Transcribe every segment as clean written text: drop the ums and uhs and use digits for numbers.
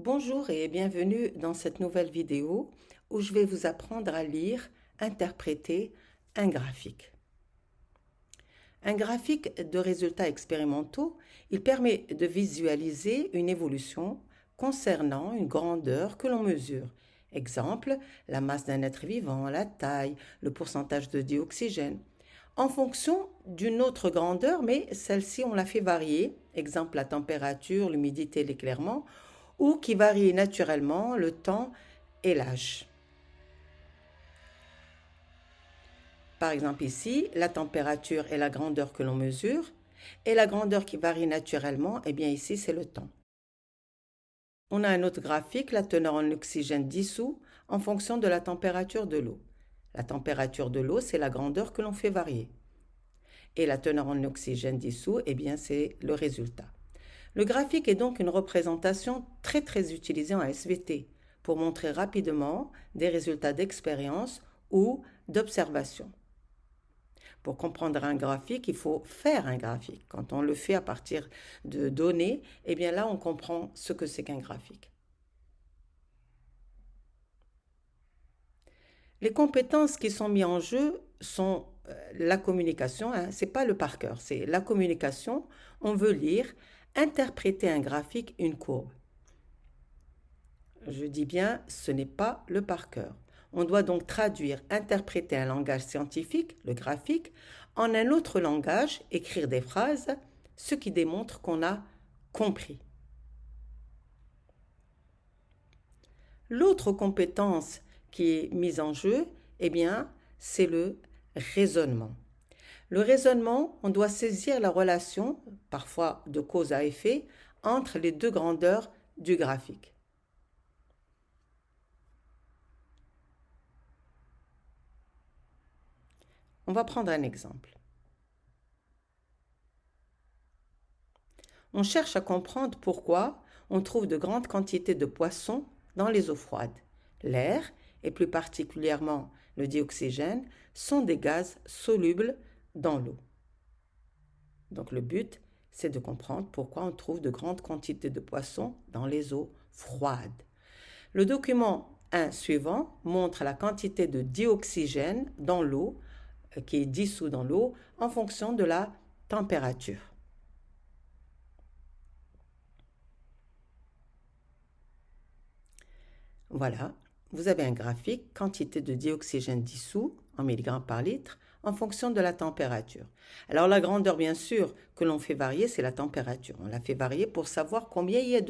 Bonjour et bienvenue dans cette nouvelle vidéo où je vais vous apprendre à lire, interpréter un graphique. Un graphique de résultats expérimentaux, il permet de visualiser une évolution concernant une grandeur que l'on mesure. Exemple, la masse d'un être vivant, la taille, le pourcentage de dioxygène. En fonction d'une autre grandeur, mais celle-ci on la fait varier. Exemple, la température, l'humidité, l'éclairement, ou qui varie naturellement le temps et l'âge. Par exemple ici, la température est la grandeur que l'on mesure, et la grandeur qui varie naturellement, eh bien ici c'est le temps. On a un autre graphique, la teneur en oxygène dissous en fonction de la température de l'eau. La température de l'eau, c'est la grandeur que l'on fait varier. Et la teneur en oxygène dissous, eh bien c'est le résultat. Le graphique est donc une représentation très utilisée en SVT pour montrer rapidement des résultats d'expérience ou d'observation. Pour comprendre un graphique, il faut faire un graphique. Quand on le fait à partir de données, eh bien là, on comprend ce que c'est qu'un graphique. Les compétences qui sont mises en jeu sont la communication, ce n'est pas le par cœur, c'est la communication. On veut lire, interpréter un graphique, une courbe. Je dis bien, ce n'est pas le par cœur. On doit donc traduire, interpréter un langage scientifique, le graphique, en un autre langage, écrire des phrases, ce qui démontre qu'on a compris. L'autre compétence qui est mise en jeu, eh bien, c'est le raisonnement. Le raisonnement, on doit saisir la relation, parfois de cause à effet, entre les deux grandeurs du graphique. On va prendre un exemple. On cherche à comprendre pourquoi on trouve de grandes quantités de poissons dans les eaux froides. L'air, et plus particulièrement le dioxygène, sont des gaz solubles dans l'eau. Donc le but, c'est de comprendre pourquoi on trouve de grandes quantités de poissons dans les eaux froides. Le document 1 suivant montre la quantité de dioxygène dans l'eau, qui est dissous dans l'eau, en fonction de la température. Voilà, vous avez un graphique, quantité de dioxygène dissous en milligrammes par litre, en fonction de la température. Alors la grandeur, bien sûr, que l'on fait varier, c'est la température. On la fait varier pour savoir combien il y a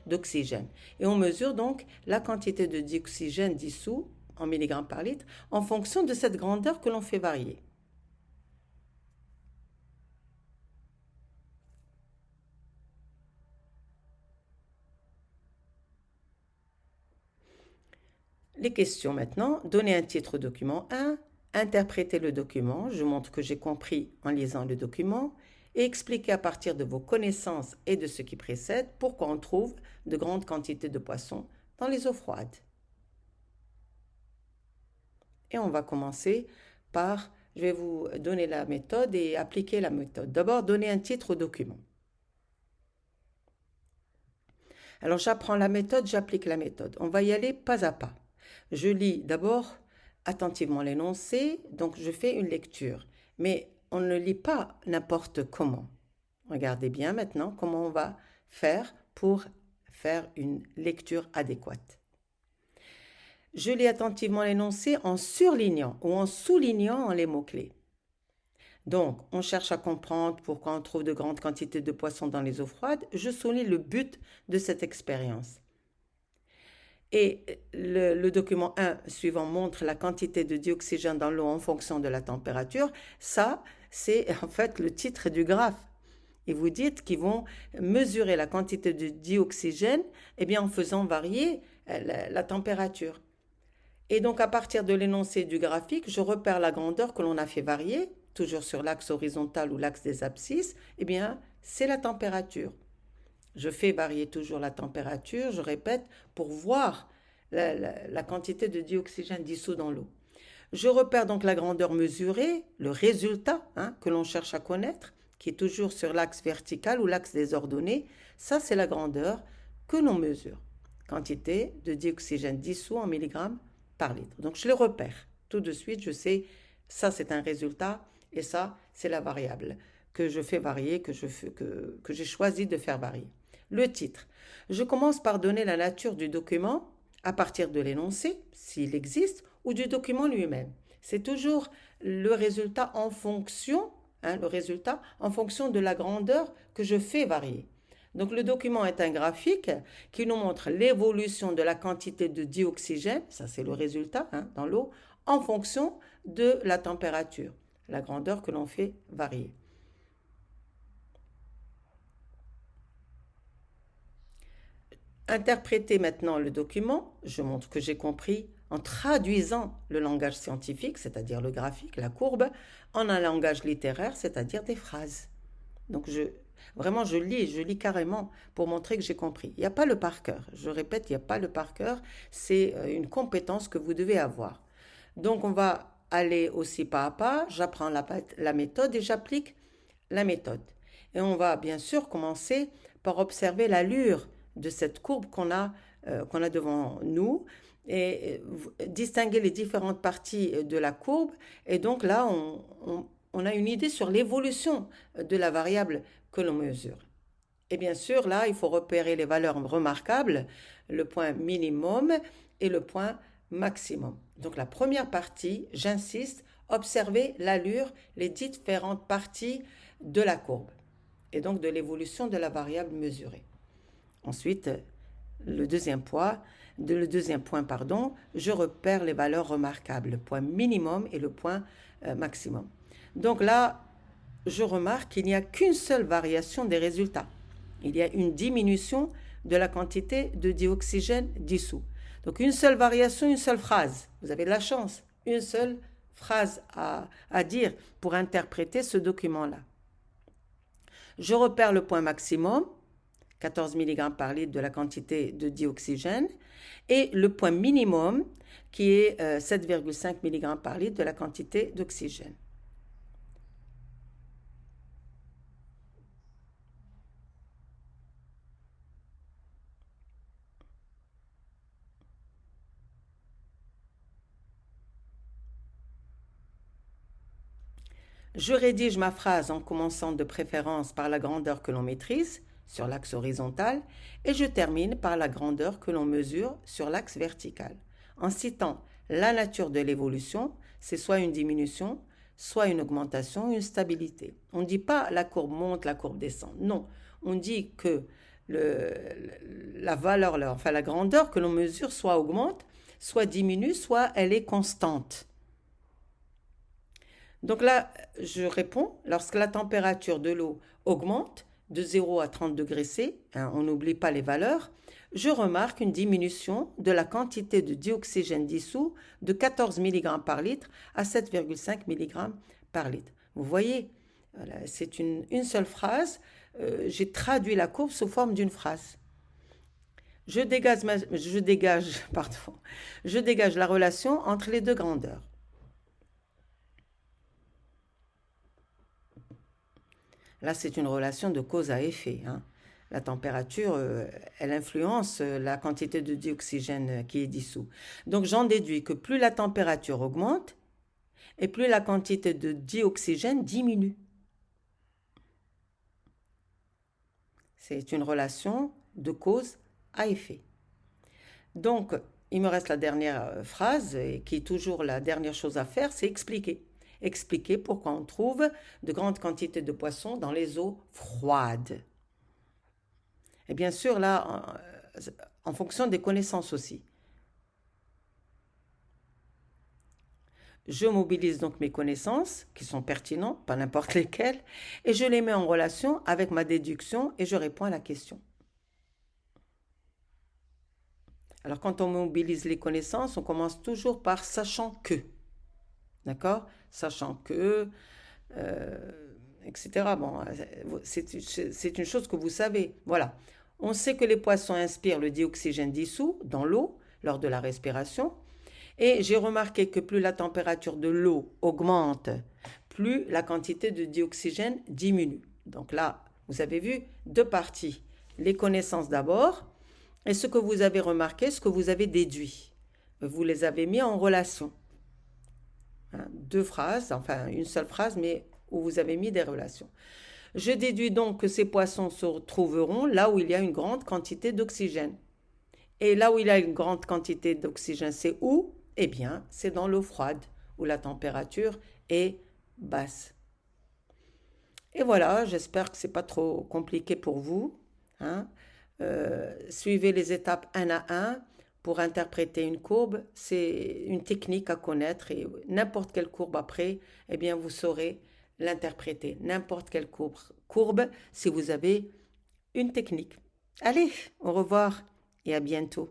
d'oxygène. Et on mesure donc la quantité de dioxygène dissous en milligrammes par litre en fonction de cette grandeur que l'on fait varier. Les questions maintenant. Donner un titre au document 1, interpréter le document, je montre que j'ai compris en lisant le document, et expliquer à partir de vos connaissances et de ce qui précède pourquoi on trouve de grandes quantités de poissons dans les eaux froides. Et on va commencer par, je vais vous donner la méthode et appliquer la méthode. D'abord, donner un titre au document. Alors j'apprends la méthode, j'applique la méthode. On va y aller pas à pas. Je lis d'abord attentivement l'énoncé, donc je fais une lecture. Mais on ne lit pas n'importe comment. Regardez bien maintenant comment on va faire pour faire une lecture adéquate. Je lis attentivement l'énoncé en surlignant ou en soulignant les mots-clés. Donc, on cherche à comprendre pourquoi on trouve de grandes quantités de poissons dans les eaux froides. Je souligne le but de cette expérience. Et le document 1 suivant montre la quantité de dioxygène dans l'eau en fonction de la température. Ça, c'est en fait le titre du graphe. Et vous dites qu'ils vont mesurer la quantité de dioxygène en faisant varier la température. Et donc, à partir de l'énoncé du graphique, je repère la grandeur que l'on a fait varier, toujours sur l'axe horizontal ou l'axe des abscisses, c'est la température. Je fais varier toujours la température, je répète, pour voir la quantité de dioxygène dissous dans l'eau. Je repère donc la grandeur mesurée, le résultat que l'on cherche à connaître, qui est toujours sur l'axe vertical ou l'axe des ordonnées. Ça, c'est la grandeur que l'on mesure. quantité de dioxygène dissous en milligrammes par litre. Donc je le repère. Tout de suite, je sais, ça c'est un résultat et ça c'est la variable que je fais varier, que j'ai choisi de faire varier. Le titre. Je commence par donner la nature du document à partir de l'énoncé, s'il existe, ou du document lui-même. C'est toujours le résultat en fonction, le résultat en fonction de la grandeur que je fais varier. Donc le document est un graphique qui nous montre l'évolution de la quantité de dioxygène, ça c'est le résultat dans l'eau, en fonction de la température, la grandeur que l'on fait varier. Interpréter maintenant le document, je montre que j'ai compris en traduisant le langage scientifique, c'est-à-dire le graphique, la courbe, en un langage littéraire, c'est-à-dire des phrases. Donc vraiment je lis carrément pour montrer que j'ai compris. Il n'y a pas le par cœur, je répète, il n'y a pas le par cœur, c'est une compétence que vous devez avoir. Donc on va aller aussi pas à pas, j'apprends la méthode et j'applique la méthode. Et on va bien sûr commencer par observer l'allure de cette courbe qu'on a devant nous et distinguer les différentes parties de la courbe. Et donc là, on a une idée sur l'évolution de la variable que l'on mesure. Et bien sûr, là, il faut repérer les valeurs remarquables, le point minimum et le point maximum. Donc la première partie, j'insiste, observer l'allure, les différentes parties de la courbe et donc de l'évolution de la variable mesurée. Ensuite, le deuxième point, je repère les valeurs remarquables, le point minimum et le point maximum. Donc là, je remarque qu'il n'y a qu'une seule variation des résultats. Il y a une diminution de la quantité de dioxygène dissous. Donc une seule variation, une seule phrase. Vous avez de la chance, une seule phrase à dire pour interpréter ce document-là. Je repère le point maximum, 14 mg par litre de la quantité de dioxygène, et le point minimum qui est 7,5 mg par litre de la quantité d'oxygène. Je rédige ma phrase en commençant de préférence par la grandeur que l'on maîtrise sur l'axe horizontal et je termine par la grandeur que l'on mesure sur l'axe vertical. En citant la nature de l'évolution, c'est soit une diminution, soit une augmentation, une stabilité. On ne dit pas la courbe monte, la courbe descend. Non, on dit que la grandeur que l'on mesure soit augmente, soit diminue, soit elle est constante. Donc là, je réponds, lorsque la température de l'eau augmente de 0 à 30 degrés C, on n'oublie pas les valeurs, je remarque une diminution de la quantité de dioxygène dissous de 14 mg par litre à 7,5 mg par litre. Vous voyez, voilà, c'est une seule phrase. J'ai traduit la courbe sous forme d'une phrase. Je dégage la relation entre les deux grandeurs. Là, c'est une relation de cause à effet. La température, elle influence la quantité de dioxygène qui est dissous. Donc, j'en déduis que plus la température augmente et plus la quantité de dioxygène diminue. C'est une relation de cause à effet. Donc, il me reste la dernière phrase, et qui est toujours la dernière chose à faire, c'est expliquer. Expliquer pourquoi on trouve de grandes quantités de poissons dans les eaux froides. Et bien sûr, là, en fonction des connaissances aussi. Je mobilise donc mes connaissances, qui sont pertinentes, pas n'importe lesquelles, et je les mets en relation avec ma déduction et je réponds à la question. Alors, quand on mobilise les connaissances, on commence toujours par sachant que. D'accord ? Sachant que, etc. Bon, c'est une chose que vous savez. Voilà. On sait que les poissons inspirent le dioxygène dissous dans l'eau lors de la respiration. Et j'ai remarqué que plus la température de l'eau augmente, plus la quantité de dioxygène diminue. Donc là, vous avez vu deux parties. Les connaissances d'abord, et ce que vous avez remarqué, ce que vous avez déduit. Vous les avez mis en relation. Hein, deux phrases, enfin une seule phrase, mais où vous avez mis des relations. Je déduis donc que ces poissons se trouveront là où il y a une grande quantité d'oxygène. Et là où il y a une grande quantité d'oxygène, c'est où? Eh bien, c'est dans l'eau froide, où la température est basse. Et voilà, j'espère que c'est pas trop compliqué pour vous. Hein. Suivez les étapes un à un pour interpréter une courbe. C'est une technique à connaître et n'importe quelle courbe après, eh bien, vous saurez l'interpréter. N'importe quelle courbe si vous avez une technique. Allez, au revoir et à bientôt.